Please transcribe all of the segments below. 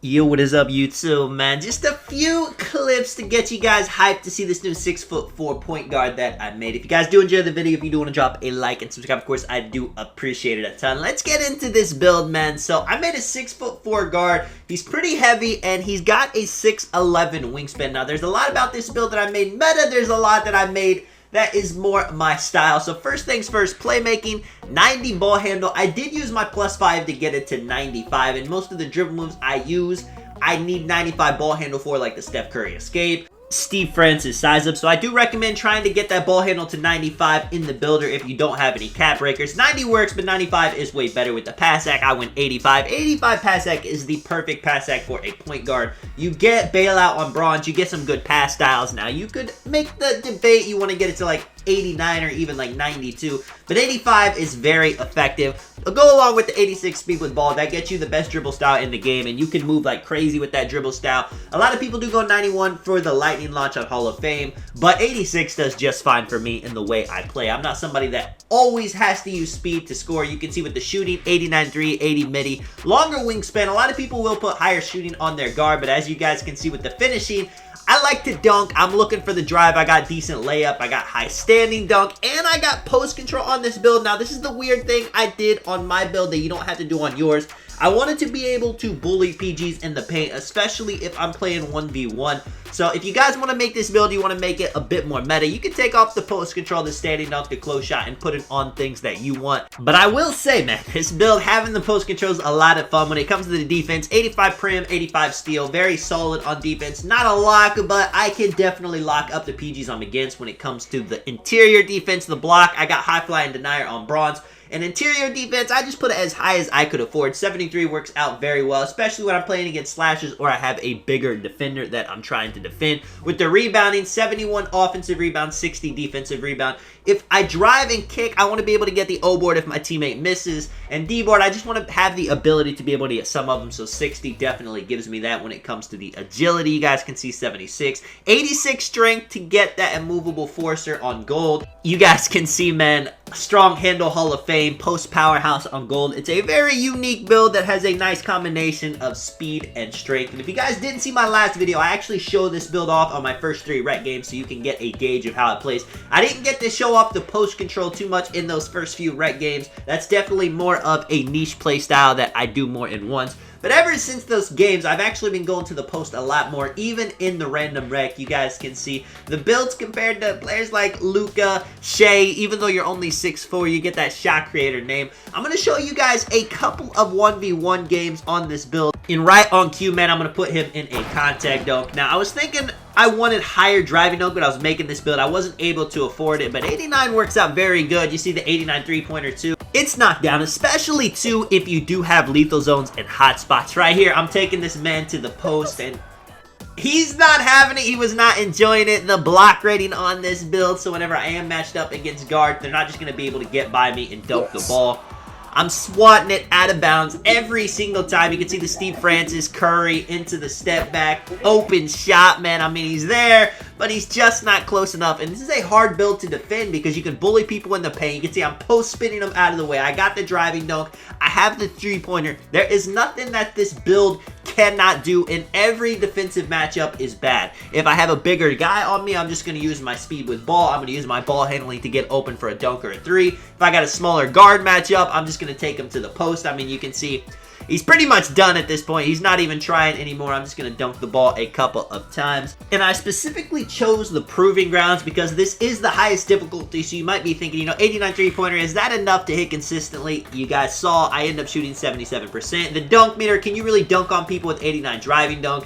Yo, what is up, YouTube, man? Just a few clips to get you guys hyped to see this new 6'4" point guard that I made. If you guys do enjoy the video, if you do want to drop a like and subscribe, of course, I do appreciate it a ton. Let's get into this build, man. So I made a 6'4" guard. He's pretty heavy, and he's got a 6'11" wingspan. Now, there's a lot about this build that I made meta. There's a lot that I made that is more my style. So first things first, playmaking, 90 ball handle. I did use my +5 to get it to 95, and most of the dribble moves I use, I need 95 ball handle for, like the Steph Curry escape, Steve Francis size up. So I do recommend trying to get that ball handle to 95 in the builder if you don't have any cap breakers. 90 works, but 95 is way better with the pass act. I went 85. 85 pass act is the perfect pass act for a point guard. You get bailout on bronze, you get some good pass styles. Now you could make the debate you want to get it to like 89 or even like 92, but 85 is very effective. Go along with the 86 speed with ball. That gets you the best dribble style in the game, and you can move like crazy with that dribble style. A lot of people do go 91 for the lightning launch on Hall of Fame, but 86 does just fine for me in the way I play. I'm not somebody that always has to use speed to score. You can see with the shooting, 89.3, 80 midi, longer wingspan. A lot of people will put higher shooting on their guard, but as you guys can see with the finishing, I like to dunk. I'm looking for the drive. I got decent layup. I got high standing dunk, and I got post control on this build. Now, this is the weird thing I did on my build that you don't have to do on yours. I wanted to be able to bully PGs in the paint, especially if I'm playing 1v1. So if you guys want to make this build, you want to make it a bit more meta, you can take off the post control, the standing dunk, the close shot, and put it on things that you want. But I will say, man, this build, having the post control is a lot of fun when it comes to the defense. 85 prim, 85 steal, very solid on defense. Not a lock, but I can definitely lock up the PGs I'm against. When it comes to the interior defense, the block, I got high fly and denier on bronze. And interior defense, I just put it as high as I could afford. 73 works out very well, especially when I'm playing against slashers or I have a bigger defender that I'm trying to defend. With the rebounding, 71 offensive rebound, 60 defensive rebound. If I drive and kick, I want to be able to get the O board if my teammate misses. And D board, I just want to have the ability to be able to get some of them. So 60 definitely gives me that when it comes to the agility. You guys can see 76. 86 strength to get that immovable forcer on gold. You guys can see, man, strong handle Hall of Fame, post powerhouse on gold. It's a very unique build that has a nice combination of speed and strength. And if you guys didn't see my last video, I actually show this build off on my first 3 rec games so you can get a gauge of how it plays. I didn't get to show off the post control too much in those first few rec games. That's definitely more of a niche play style that I do more in once. But ever since those games, I've actually been going to the post a lot more, even in the random rec. You guys can see the builds compared to players like Luka, Shea. Even though you're only 6'4", you get that shot creator name. I'm going to show you guys a couple of 1v1 games on this build. In right on cue, man, I'm going to put him in a contact dunk. Now, I was thinking I wanted higher driving dunk, but I was making this build. I wasn't able to afford it, but 89 works out very good. You see the 89 three-pointer too. It's knockdown, especially too if you do have lethal zones and hot spots. Right here, I'm taking this man to the post, and he's not having it. He was not enjoying it. The block rating on this build, so whenever I am matched up against guard, they're not just going to be able to get by me and dunk the ball. I'm swatting it out of bounds every single time. You can see the Steve Francis Curry into the step back. Open shot, man. I mean, he's there, but he's just not close enough. And this is a hard build to defend because you can bully people in the paint. You can see I'm post spinning them out of the way. I got the driving dunk. I have the three-pointer. There is nothing that this build cannot do, and every defensive matchup is bad. If I have a bigger guy on me, I'm just going to use my speed with ball. I'm going to use my ball handling to get open for a dunk or a 3. If I got a smaller guard matchup, I'm just going to take him to the post. I mean, you can see he's pretty much done at this point. He's not even trying anymore. I'm just going to dunk the ball a couple of times. And I specifically chose the Proving Grounds because this is the highest difficulty. So you might be thinking, you know, 89 three-pointer, is that enough to hit consistently? You guys saw I ended up shooting 77%. The dunk meter, can you really dunk on people with 89 driving dunk?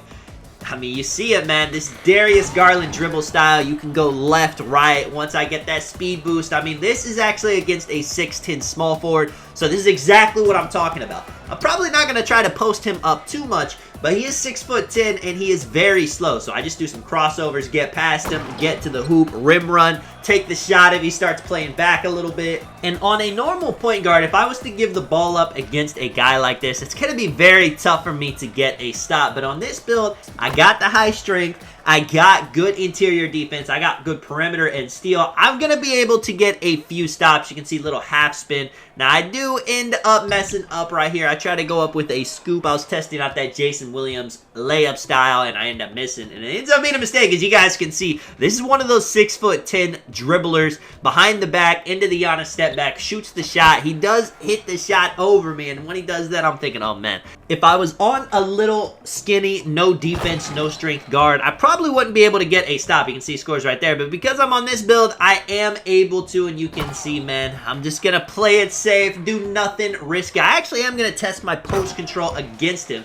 I mean, you see it, man. This Darius Garland dribble style, you can go left, right. Once I get that speed boost, I mean, this is actually against a 6'10" small forward. So this is exactly what I'm talking about. I'm probably not going to try to post him up too much, but he is 6'10" and he is very slow. So I just do some crossovers, get past him, get to the hoop, rim run, take the shot if he starts playing back a little bit. And on a normal point guard, if I was to give the ball up against a guy like this, it's going to be very tough for me to get a stop. But on this build, I got the high strength, I got good interior defense. I got good perimeter and steal. I'm going to be able to get a few stops. You can see little half spin. Now, I do end up messing up right here. I try to go up with a scoop. I was testing out that Jason Williams layup style, and I end up missing. And it ends up being a mistake, as you guys can see. This is one of those 6'10" dribblers behind the back, into the Giannis step back, shoots the shot. He does hit the shot over me, and when he does that, I'm thinking, oh, man. If I was on a little skinny, no defense, no strength guard, I probably wouldn't be able to get a stop. You can see scores right there. But because I'm on this build, I am able to, and you can see, man, I'm just going to play it safe, do nothing risky. I actually am going to test my post control against him,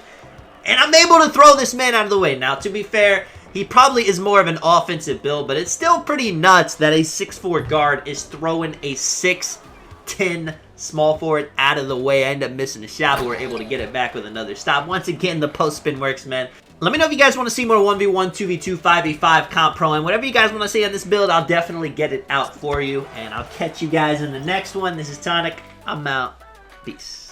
and I'm able to throw this man out of the way. Now, to be fair, he probably is more of an offensive build, but it's still pretty nuts that a 6'4" guard is throwing a 6'10" small forward out of the way. I end up missing the shot, but we're able to get it back with another stop. Once again, the post spin works, man. Let me know if you guys want to see more 1v1, 2v2, 5v5 comp pro, and whatever you guys want to see on this build, I'll definitely get it out for you, and I'll catch you guys in the next one. This is Tonic. I'm out. Peace.